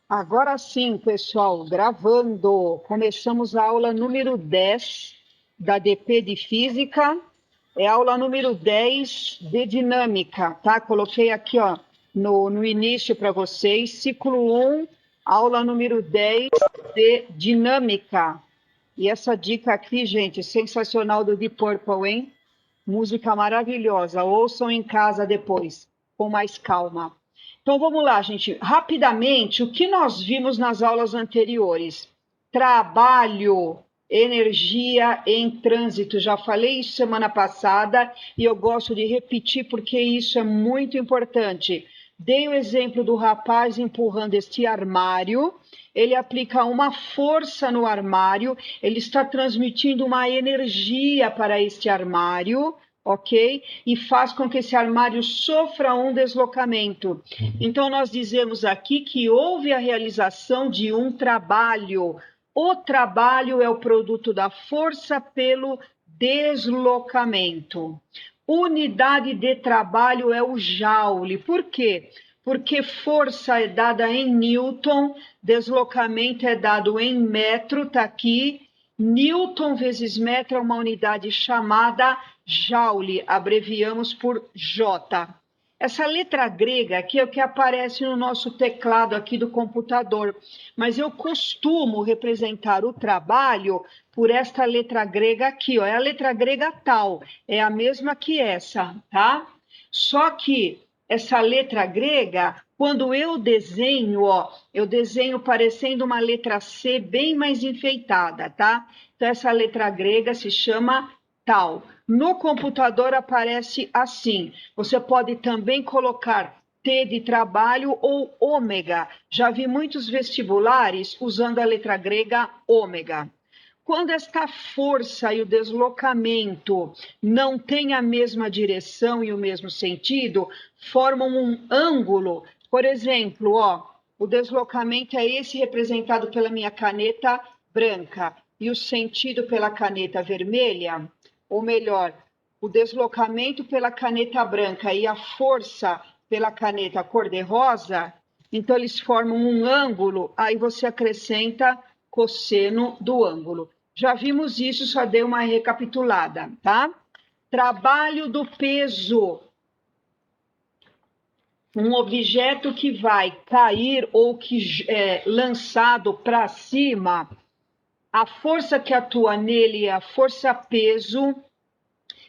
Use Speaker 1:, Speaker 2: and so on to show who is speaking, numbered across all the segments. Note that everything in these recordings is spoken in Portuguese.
Speaker 1: Agora sim, pessoal, gravando. Começamos a aula número 10 da DP de Física. É a aula número 10 de Dinâmica, tá? Coloquei aqui, ó, no início para vocês, ciclo 1, aula número 10 de Dinâmica. E essa dica aqui, gente, sensacional do Deep Purple, hein? Música maravilhosa. Ouçam em casa depois, com mais calma. Então vamos lá, gente. Rapidamente, o que nós vimos nas aulas anteriores? Trabalho, energia em trânsito. Já falei isso semana passada e eu gosto de repetir porque isso é muito importante. Dei o exemplo do rapaz empurrando este armário. Ele aplica uma força no armário, ele está transmitindo uma energia para este armário, ok? E faz com que esse armário sofra um deslocamento. Então, nós dizemos aqui que houve a realização de um trabalho. O trabalho é o produto da força pelo deslocamento. Unidade de trabalho é o joule. Por quê? Porque força é dada em Newton, deslocamento é dado em metro, tá aqui. Newton vezes metro é uma unidade chamada joule, abreviamos por J. Essa letra grega aqui é o que aparece no nosso teclado aqui do computador, mas eu costumo representar o trabalho por esta letra grega aqui, ó. É a letra grega tal, é a mesma que essa, tá? Só que essa letra grega, quando eu desenho, ó, eu desenho parecendo uma letra C bem mais enfeitada, tá? Então, essa letra grega se chama tal. No computador aparece assim. Você pode também colocar T de trabalho ou ômega. Já vi muitos vestibulares usando a letra grega ômega. Quando esta força e o deslocamento não têm a mesma direção e o mesmo sentido, formam um ângulo. Por exemplo, ó, o deslocamento é esse representado pela minha caneta branca e o sentido pela caneta vermelha, ou melhor, o deslocamento pela caneta branca e a força pela caneta cor-de-rosa, então eles formam um ângulo, aí você acrescenta cosseno do ângulo. Já vimos isso, só dei uma recapitulada, tá? Trabalho do peso. Um objeto que vai cair ou que é lançado para cima, a força que atua nele é a força peso,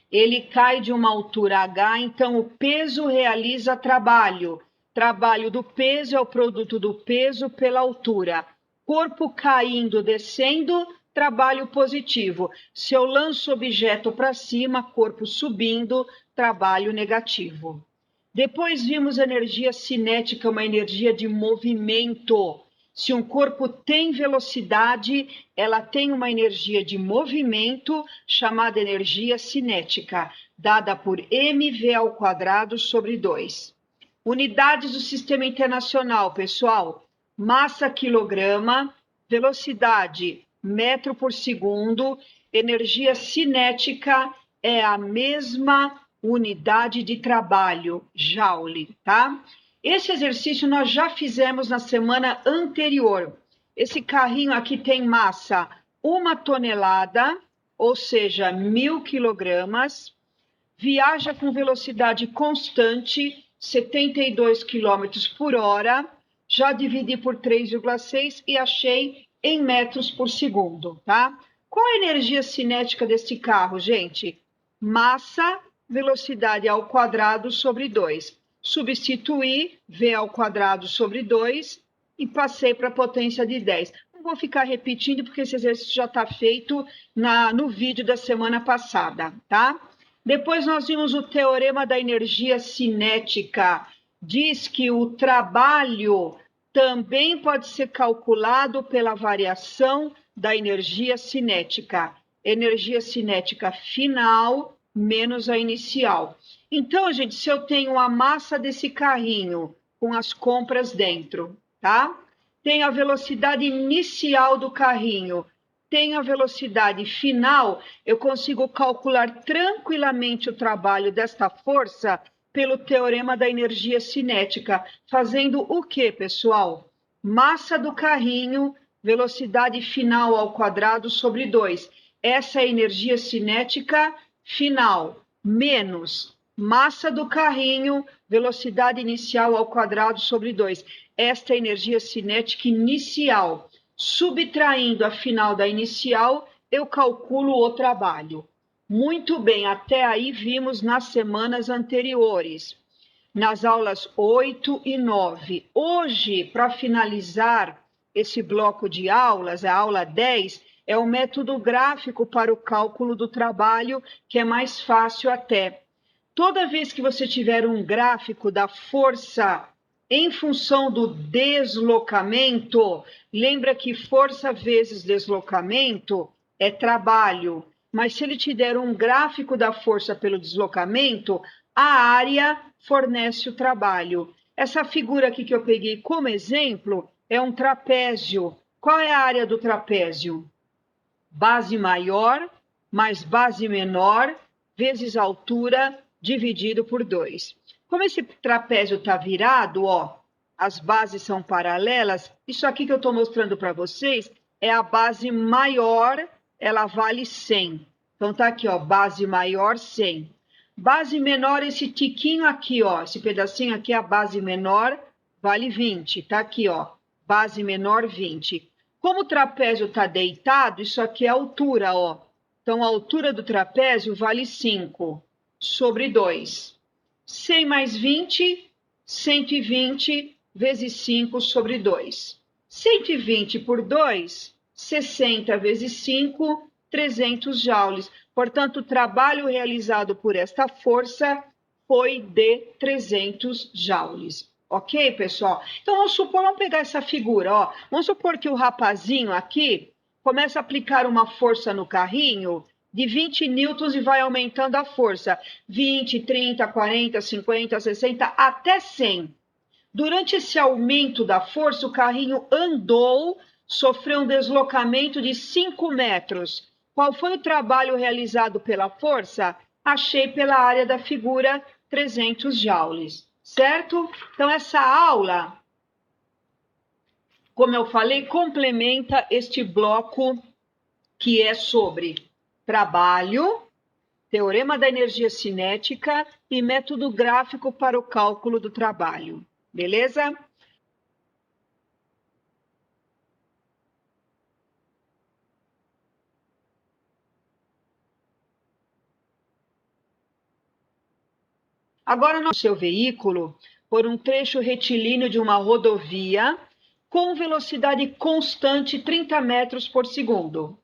Speaker 1: ele cai de uma altura h, então o peso realiza trabalho. Trabalho do peso é o produto do peso pela altura. Corpo caindo, descendo, trabalho positivo. Se eu lanço objeto para cima, corpo subindo, trabalho negativo. Depois vimos energia cinética, uma energia de movimento. Se um corpo tem velocidade, ela tem uma energia de movimento chamada energia cinética, dada por mv ao quadrado sobre 2. Unidades do Sistema Internacional, pessoal. Massa quilograma, velocidade metro por segundo, energia cinética é a mesma unidade de trabalho, joule, tá? Esse exercício nós já fizemos na semana anterior. Esse carrinho aqui tem massa 1 tonelada, ou seja, 1.000 quilogramas, viaja com velocidade constante, 72 quilômetros por hora, já dividi por 3,6 e achei em metros por segundo, tá? Qual a energia cinética desse carro, gente? Massa, velocidade ao quadrado sobre 2. Substituí v ao quadrado sobre 2 e passei para a potência de 10. Não vou ficar repetindo porque esse exercício já está feito no vídeo da semana passada, tá? Depois nós vimos o teorema da energia cinética. Diz que o trabalho também pode ser calculado pela variação da energia cinética. Energia cinética final menos a inicial. Então, gente, se eu tenho a massa desse carrinho com as compras dentro, tá? Tenho a velocidade inicial do carrinho, tenho a velocidade final, eu consigo calcular tranquilamente o trabalho desta força pelo teorema da energia cinética, fazendo o quê, pessoal? massa do carrinho, velocidade final ao quadrado sobre 2. Essa é a energia cinética final, menos massa do carrinho, velocidade inicial ao quadrado sobre 2. Esta é a energia cinética inicial. Subtraindo a final da inicial, eu calculo o trabalho. Muito bem, até aí vimos nas semanas anteriores, nas aulas 8 e 9. Hoje, para finalizar esse bloco de aulas, a aula 10, é o método gráfico para o cálculo do trabalho, que é mais fácil até. Toda vez que você tiver um gráfico da força em função do deslocamento, lembra que força vezes deslocamento é trabalho, mas se ele te der um gráfico da força pelo deslocamento, a área fornece o trabalho. Essa figura aqui que eu peguei como exemplo é um trapézio. Qual é a área do trapézio? Base maior mais base menor vezes altura dividido por 2. Como esse trapézio está virado, ó, as bases são paralelas, isso aqui que eu estou mostrando para vocês é a base maior, ela vale 100. Então, tá aqui, ó, base maior, 100. Base menor, esse tiquinho aqui, ó, esse pedacinho aqui, a base menor, vale 20. Tá aqui, ó, base menor, 20. Como o trapézio está deitado, isso aqui é a altura, ó. Então, a altura do trapézio vale 5 sobre 2. 100 mais 20, 120 vezes 5 sobre 2. 120 por 2, 60 vezes 5, 300 joules. Portanto, o trabalho realizado por esta força foi de 300 joules. Ok, pessoal? Então, vamos pegar essa figura, ó. Vamos supor que o rapazinho aqui começa a aplicar uma força no carrinho de 20 newtons e vai aumentando a força. 20, 30, 40, 50, 60, até 100. Durante esse aumento da força, o carrinho andou, sofreu um deslocamento de 5 metros. Qual foi o trabalho realizado pela força? Achei pela área da figura 300 joules, certo? Então, essa aula, como eu falei, complementa este bloco que é sobre trabalho, teorema da energia cinética e método gráfico para o cálculo do trabalho. Beleza? Agora, no seu veículo, por um trecho retilíneo de uma rodovia, com velocidade constante 30 metros por segundo.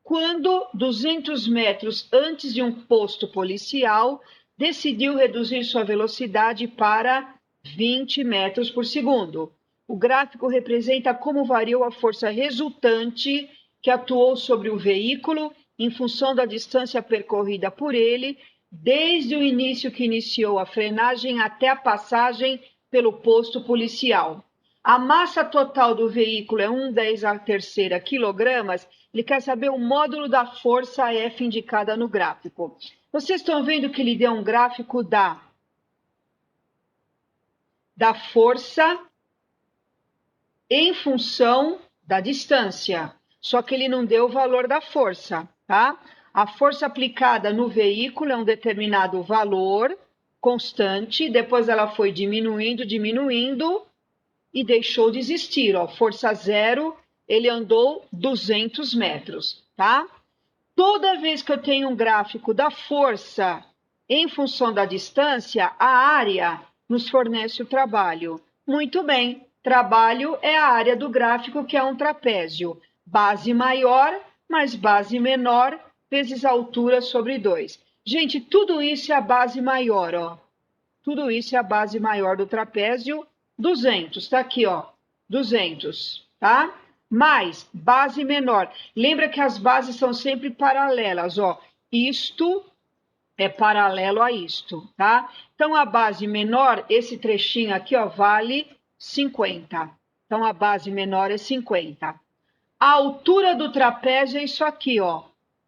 Speaker 1: Quando, 200 metros antes de um posto policial, decidiu reduzir sua velocidade para 20 metros por segundo. O gráfico representa como variou a força resultante que atuou sobre o veículo em função da distância percorrida por ele, desde o início que iniciou a frenagem até a passagem pelo posto policial. A massa total do veículo é 1,10 a terceira quilogramas. Ele quer saber o módulo da força F indicada no gráfico. Vocês estão vendo que ele deu um gráfico da força em função da distância. Só que ele não deu o valor da força, tá? A força aplicada no veículo é um determinado valor constante, depois ela foi diminuindo, diminuindo e deixou de existir. Ó, força zero, ele andou 200 metros, tá? Toda vez que eu tenho um gráfico da força em função da distância, a área nos fornece o trabalho. Muito bem, trabalho é a área do gráfico, que é um trapézio. Base maior mais base menor vezes altura sobre 2. Gente, tudo isso é a base maior, ó. Tudo isso é a base maior do trapézio, 200, tá aqui, ó, 200, tá? Mais base menor. Lembra que as bases são sempre paralelas, ó. Isto é paralelo a isto, tá? Então, a base menor, esse trechinho aqui, ó, vale 50. Então, a base menor é 50. A altura do trapézio é isso aqui, ó.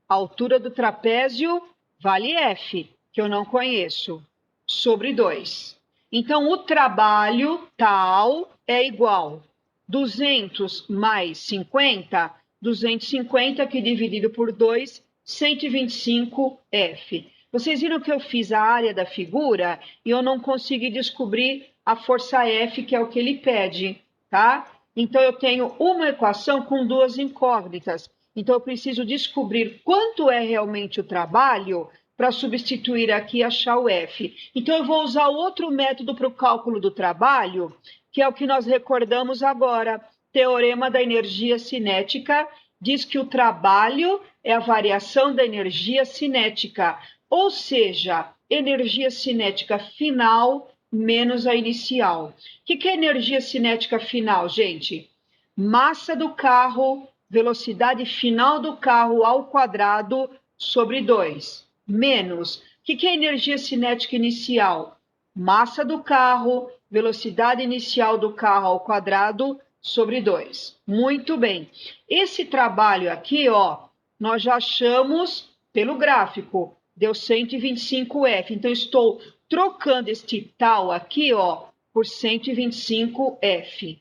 Speaker 1: A altura do trapézio vale F, que eu não conheço, sobre 2. Então, o trabalho tal é igual 200 mais 50, 250 que dividido por 2, 125F. Vocês viram que eu fiz a área da figura e eu não consegui descobrir a força F, que é o que ele pede, tá? Então, eu tenho uma equação com duas incógnitas. Então, eu preciso descobrir quanto é realmente o trabalho para substituir aqui e achar o F. Então, eu vou usar outro método para o cálculo do trabalho, que é o que nós recordamos agora. Teorema da energia cinética diz que o trabalho é a variação da energia cinética, ou seja, energia cinética final menos a inicial. O que é energia cinética final, gente? Massa do carro, velocidade final do carro ao quadrado sobre 2, menos. O que é energia cinética inicial? Massa do carro, velocidade inicial do carro ao quadrado sobre 2. Muito bem. Esse trabalho aqui, ó, nós já achamos pelo gráfico, deu 125F. Então, estou trocando este tal aqui, ó, por 125F.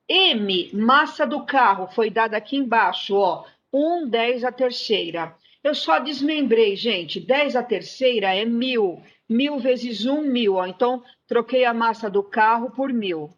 Speaker 1: M, massa do carro, foi dada aqui embaixo, ó, 1, 10 a terceira. Eu só desmembrei, gente, 10 a terceira é 1.000. 1.000 vezes 1, 1.000, ó. Então, troquei a massa do carro por 1.000.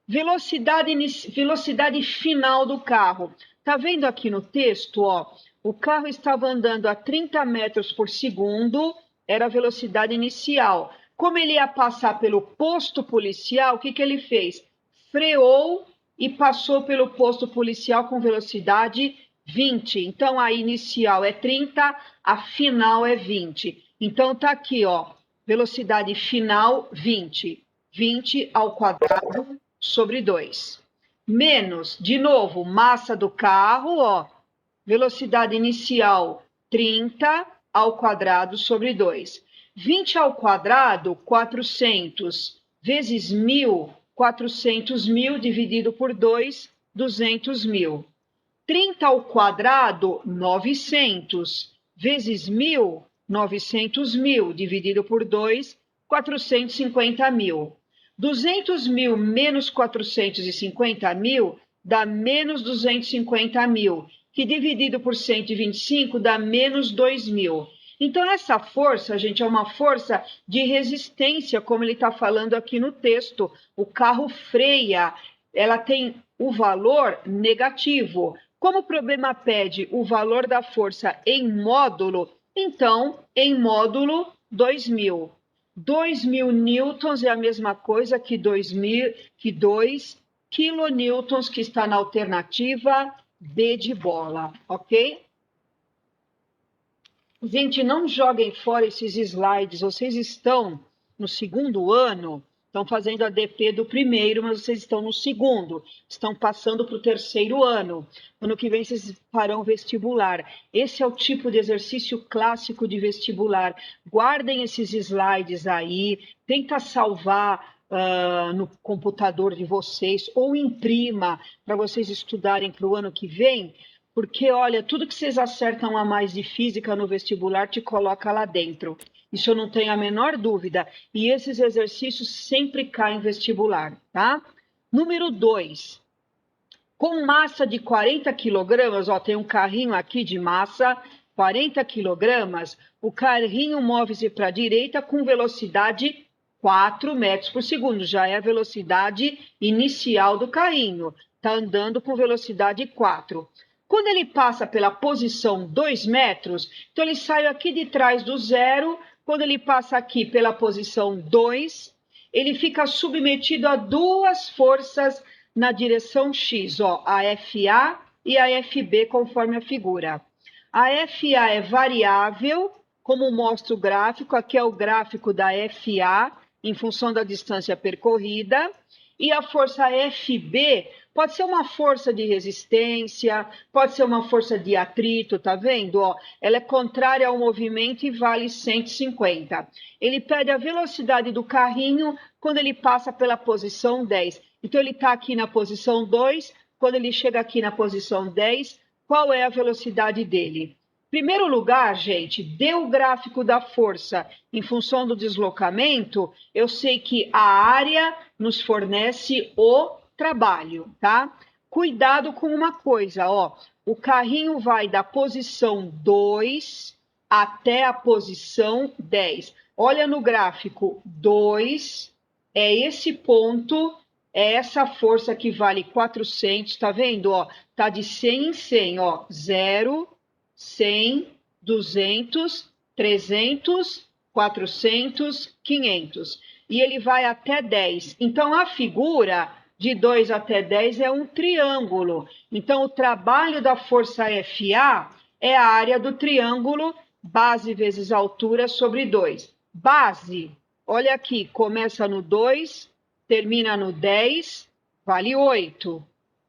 Speaker 1: Velocidade final do carro. Tá vendo aqui no texto, ó? O carro estava andando a 30 metros por segundo, era a velocidade inicial. Como ele ia passar pelo posto policial, o que ele fez? Freou e passou pelo posto policial com velocidade 20. Então, a inicial é 30, a final é 20. Então, tá aqui, ó, velocidade final 20. 20 ao quadrado sobre 2. Menos, de novo, massa do carro, ó, velocidade inicial 30 ao quadrado sobre 2. 20 ao quadrado, 400, vezes 1.000, 400.000 dividido por 2, 200.000. 30 ao quadrado, 900, vezes 1.000, 900.000 dividido por 2, 450.000. 200.000 menos 450.000 dá menos 250.000, que dividido por 125 dá menos 2.000. Então, essa força, gente, é uma força de resistência, como ele está falando aqui no texto. O carro freia, ela tem o valor negativo. Como o problema pede o valor da força em módulo, então, em módulo, 2.000. 2.000 newtons é a mesma coisa que 2 quilonewtons, que está na alternativa B de bola, ok? Gente, não joguem fora esses slides. Vocês estão no segundo ano, estão fazendo a DP do primeiro, mas vocês estão no segundo, estão passando para o terceiro ano. Ano que vem vocês farão vestibular. Esse é o tipo de exercício clássico de vestibular. Guardem esses slides aí, tenta salvar no computador de vocês ou imprima para vocês estudarem para o ano que vem. Porque, olha, tudo que vocês acertam a mais de física no vestibular te coloca lá dentro. Isso eu não tenho a menor dúvida. E esses exercícios sempre caem em vestibular, tá? Número 2. Com massa de 40 quilogramas, ó, tem um carrinho aqui de massa, 40 quilogramas, o carrinho move-se para a direita com velocidade 4 metros por segundo. Já é a velocidade inicial do carrinho. Está andando com velocidade 4. Quando ele passa pela posição 2 metros, então ele sai aqui de trás do zero. Quando ele passa aqui pela posição 2, ele fica submetido a duas forças na direção X, ó, a FA e a FB, conforme a figura. A FA é variável, como mostra o gráfico. Aqui é o gráfico da FA, em função da distância percorrida. E a força FB pode ser uma força de resistência, pode ser uma força de atrito, tá vendo? Ó, ela é contrária ao movimento e vale 150. Ele pede a velocidade do carrinho quando ele passa pela posição 10. Então, ele está aqui na posição 2, quando ele chega aqui na posição 10, qual é a velocidade dele? Primeiro lugar, gente, deu o gráfico da força em função do deslocamento, eu sei que a área nos fornece o trabalho, tá? Cuidado com uma coisa, ó. O carrinho vai da posição 2 até a posição 10. Olha no gráfico, 2 é esse ponto, é essa força que vale 400, tá vendo? Ó, tá de 100 em 100, ó, 0, 100, 200, 300, 400, 500. E ele vai até 10. Então, a figura de 2 até 10 é um triângulo. Então, o trabalho da força FA é a área do triângulo, base vezes altura sobre 2. Base, olha aqui, começa no 2, termina no 10, vale 8.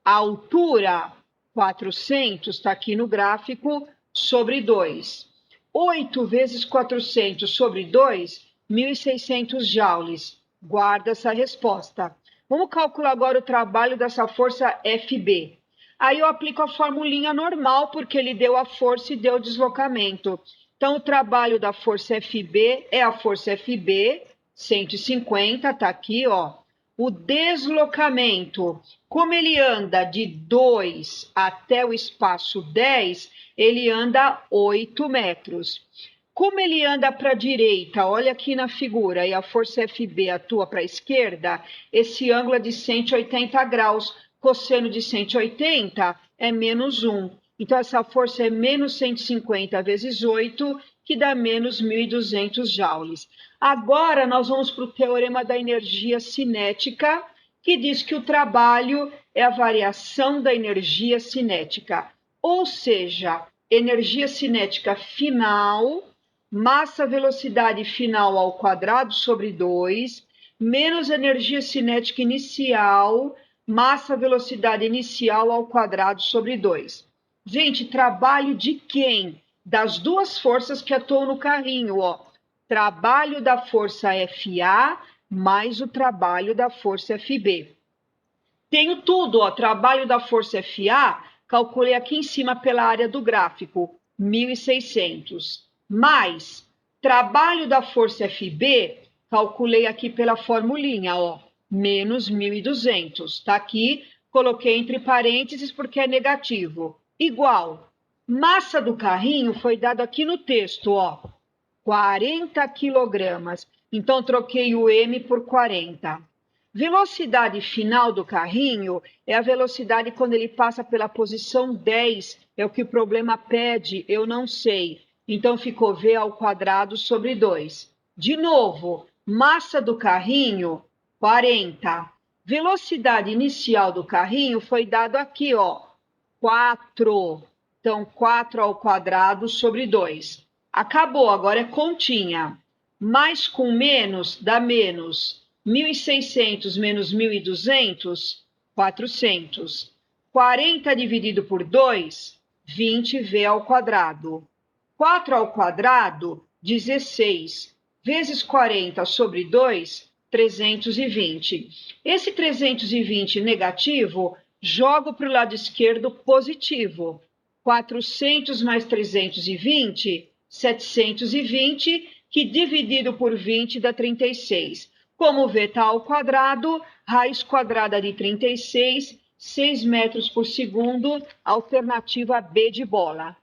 Speaker 1: A altura, 400, está aqui no gráfico, sobre 2. 8 vezes 400 sobre 2, 1.600 joules. Guarda essa resposta. Vamos calcular agora o trabalho dessa força FB. Aí eu aplico a formulinha normal, porque ele deu a força e deu o deslocamento. Então, o trabalho da força FB é a força FB, 150, tá aqui, ó. O deslocamento, como ele anda de 2 até o espaço 10, ele anda 8 metros. Como ele anda para a direita, olha aqui na figura, e a força FB atua para a esquerda, esse ângulo é de 180 graus. Cosseno de 180 é menos 1. Então, essa força é menos 150 vezes 8, que dá menos 1.200 joules. Agora, nós vamos para o teorema da energia cinética, que diz que o trabalho é a variação da energia cinética. Ou seja, energia cinética final, massa velocidade final ao quadrado sobre 2, menos energia cinética inicial, massa velocidade inicial ao quadrado sobre 2. Gente, trabalho de quem? Das duas forças que atuam no carrinho, ó. Trabalho da força FA mais o trabalho da força FB. Tenho tudo, ó. Trabalho da força FA, calculei aqui em cima pela área do gráfico, 1.600. Mais trabalho da força FB, calculei aqui pela formulinha, ó, menos 1.200. Tá aqui, coloquei entre parênteses porque é negativo. Igual. Massa do carrinho foi dado aqui no texto, ó, 40 quilogramas. Então, troquei o M por 40. Velocidade final do carrinho é a velocidade quando ele passa pela posição 10. É o que o problema pede, eu não sei. Então, ficou V ao quadrado sobre 2. De novo, massa do carrinho, 40. Velocidade inicial do carrinho foi dado aqui, ó, 4. Então, 4 ao quadrado sobre 2. Acabou, agora é continha. Mais com menos dá menos. 1.600 menos 1.200, 400. 40 dividido por 2, 20V ao quadrado. 4 ao quadrado, 16. Vezes 40 sobre 2, 320. Esse 320 negativo, jogo para o lado esquerdo positivo. 400 mais 320, 720, que dividido por 20 dá 36. Como V está ao quadrado, raiz quadrada de 36, 6 metros por segundo, alternativa B de bola.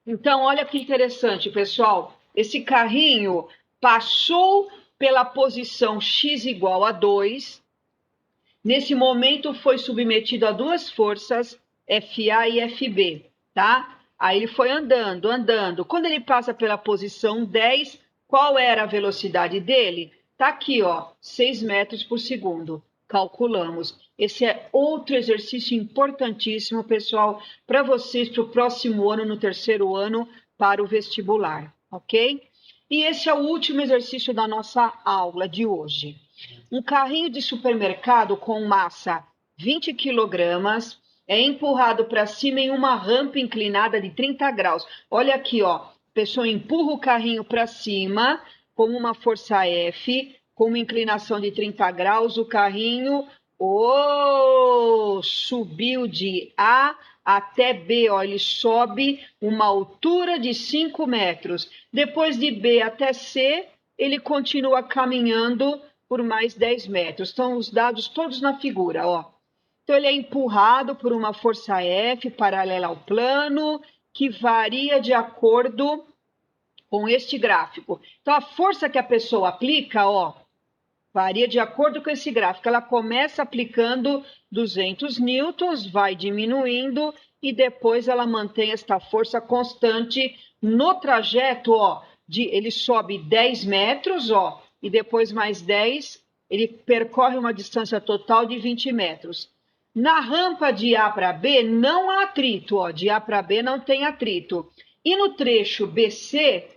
Speaker 1: Então, olha que interessante, pessoal. Esse carrinho passou pela posição x igual a 2. Nesse momento, foi submetido a duas forças, FA e FB, tá? Aí ele foi andando, andando. Quando ele passa pela posição 10, qual era a velocidade dele? Tá aqui, ó, 6 metros por segundo. Calculamos. Esse é outro exercício importantíssimo, pessoal, para vocês para o próximo ano, no terceiro ano, para o vestibular, ok? E esse é o último exercício da nossa aula de hoje. Um carrinho de supermercado com massa 20 quilogramas é empurrado para cima em uma rampa inclinada de 30 graus. Olha aqui, ó. A pessoa empurra o carrinho para cima com uma força F, com uma inclinação de 30 graus. O carrinho subiu de A até B. Ó, ele sobe uma altura de 5 metros. Depois de B até C, ele continua caminhando por mais 10 metros. Estão os dados todos na figura, ó. Então, ele é empurrado por uma força F paralela ao plano, que varia de acordo com este gráfico. Então, a força que a pessoa aplica, ó, varia de acordo com esse gráfico. Ela começa aplicando 200 newtons, vai diminuindo e depois ela mantém esta força constante no trajeto, ó, ele sobe 10 metros, ó, e depois mais 10, ele percorre uma distância total de 20 metros. Na rampa de A para B não há atrito, ó, de A para B não tem atrito. E no trecho BC,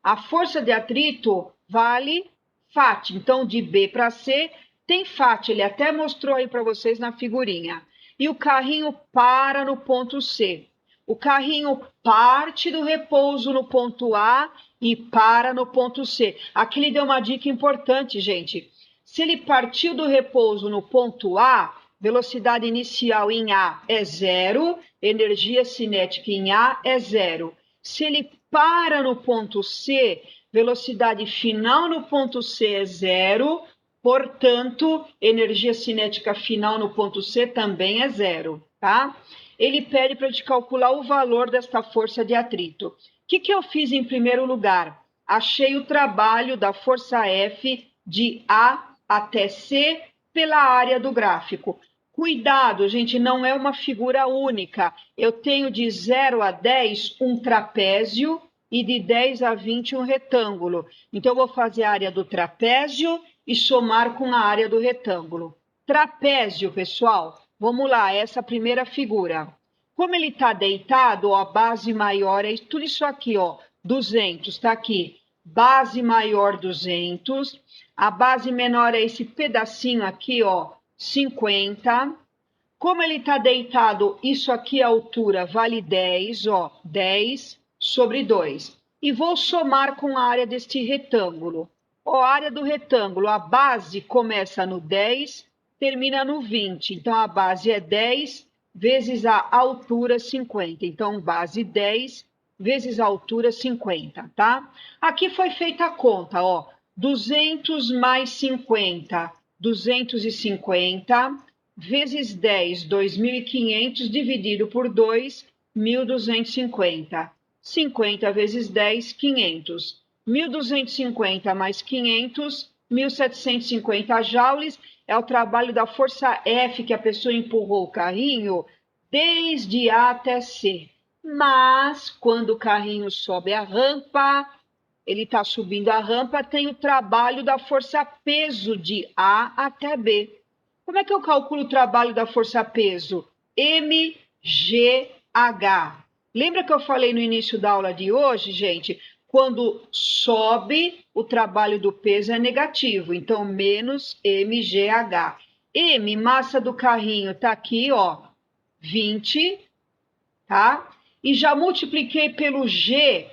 Speaker 1: a força de atrito vale FAT. Então, de B para C tem FAT. Ele até mostrou aí para vocês na figurinha. E o carrinho para no ponto C. O carrinho parte do repouso no ponto A e para no ponto C. Aqui ele deu uma dica importante, gente. Se ele partiu do repouso no ponto A, velocidade inicial em A é 0, energia cinética em A é 0. Se ele para no ponto C, velocidade final no ponto C é 0, portanto, energia cinética final no ponto C também é 0, tá? Ele pede para te calcular o valor desta força de atrito. O que eu fiz em primeiro lugar? Achei o trabalho da força F de A até C pela área do gráfico. Cuidado, gente, não é uma figura única. Eu tenho de 0 a 10 um trapézio e de 10 a 20 um retângulo. Então, eu vou fazer a área do trapézio e somar com a área do retângulo. Trapézio, pessoal, vamos lá, essa primeira figura. Como ele está deitado, ó, a base maior é tudo isso aqui, ó, 200, está aqui. Base maior, 200. A base menor é esse pedacinho aqui, ó, 50. Como ele está deitado, isso aqui a altura vale 10, ó, 10 sobre 2. E vou somar com a área deste retângulo. Ó, a área do retângulo, a base começa no 10, termina no 20. Então, a base é 10 vezes a altura 50. Então, base 10 vezes a altura 50, tá? Aqui foi feita a conta, ó. 200 mais 50, 250, vezes 10, 2.500, dividido por 2, 1.250. 50 vezes 10, 500. 1.250 mais 500, 1.750 joules. É o trabalho da força F que a pessoa empurrou o carrinho desde A até C. Mas, quando o carrinho sobe a rampa, ele está subindo a rampa, tem o trabalho da força-peso de A até B. Como é que eu calculo o trabalho da força-peso? mgh. Lembra que eu falei no início da aula de hoje, gente? Quando sobe, o trabalho do peso é negativo, então menos mgh. M, massa do carrinho, tá aqui, ó, 20, tá? E já multipliquei pelo G,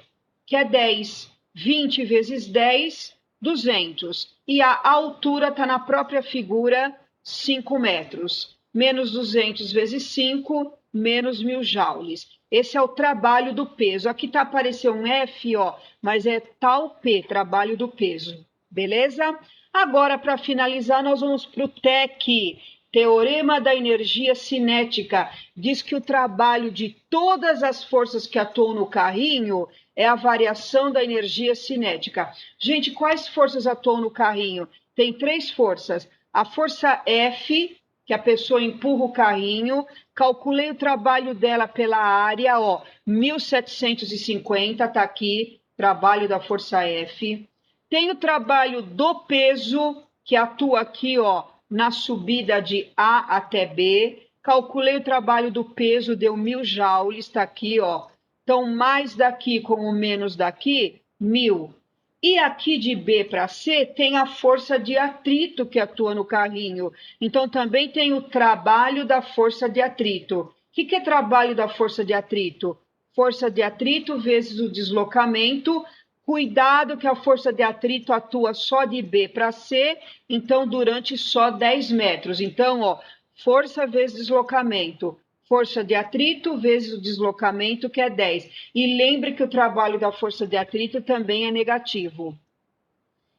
Speaker 1: que é 10. 20 vezes 10, 200. E a altura está na própria figura, 5 metros. Menos 200 vezes 5, menos 1.000 joules. Esse é o trabalho do peso. Aqui está aparecendo um F, ó, mas é tal P, trabalho do peso. Beleza? Agora, para finalizar, nós vamos para o TEC, Teorema da Energia Cinética. Diz que o trabalho de todas as forças que atuam no carrinho é a variação da energia cinética. Gente, quais forças atuam no carrinho? Tem 3 forças. A força F, que a pessoa empurra o carrinho. Calculei o trabalho dela pela área, ó, 1.750, tá aqui, trabalho da força F. Tem o trabalho do peso, que atua aqui, ó, na subida de A até B. Calculei o trabalho do peso, deu 1.000 joules, está aqui, ó. Então, mais daqui como menos daqui, 1.000. E aqui de B para C tem a força de atrito que atua no carrinho. Então, também tem o trabalho da força de atrito. O que é trabalho da força de atrito? Força de atrito vezes o deslocamento. Cuidado que a força de atrito atua só de B para C, então durante só 10 metros. Então, ó, força vezes deslocamento. Força de atrito vezes o deslocamento, que é 10. E lembre que o trabalho da força de atrito também é negativo.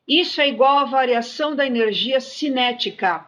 Speaker 1: Isso é igual à variação da energia cinética.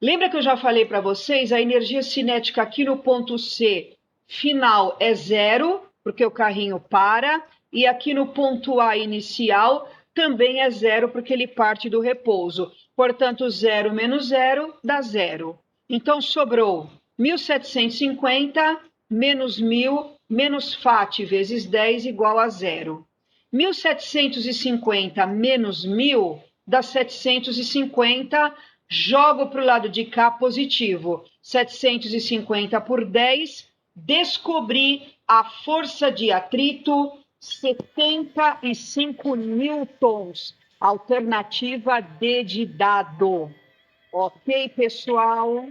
Speaker 1: Lembra que eu já falei para vocês? A energia cinética aqui no ponto C final é zero, porque o carrinho para, e aqui no ponto A inicial também é zero, porque ele parte do repouso. Portanto, zero menos zero dá zero. Então, sobrou 1.750 menos 1.000 menos FAT vezes 10 igual a zero. 1.750 menos 1.000 dá 750, jogo para o lado de cá positivo. 750 por 10, descobri a força de atrito, 75 newtons. Alternativa D de dado. Ok, pessoal?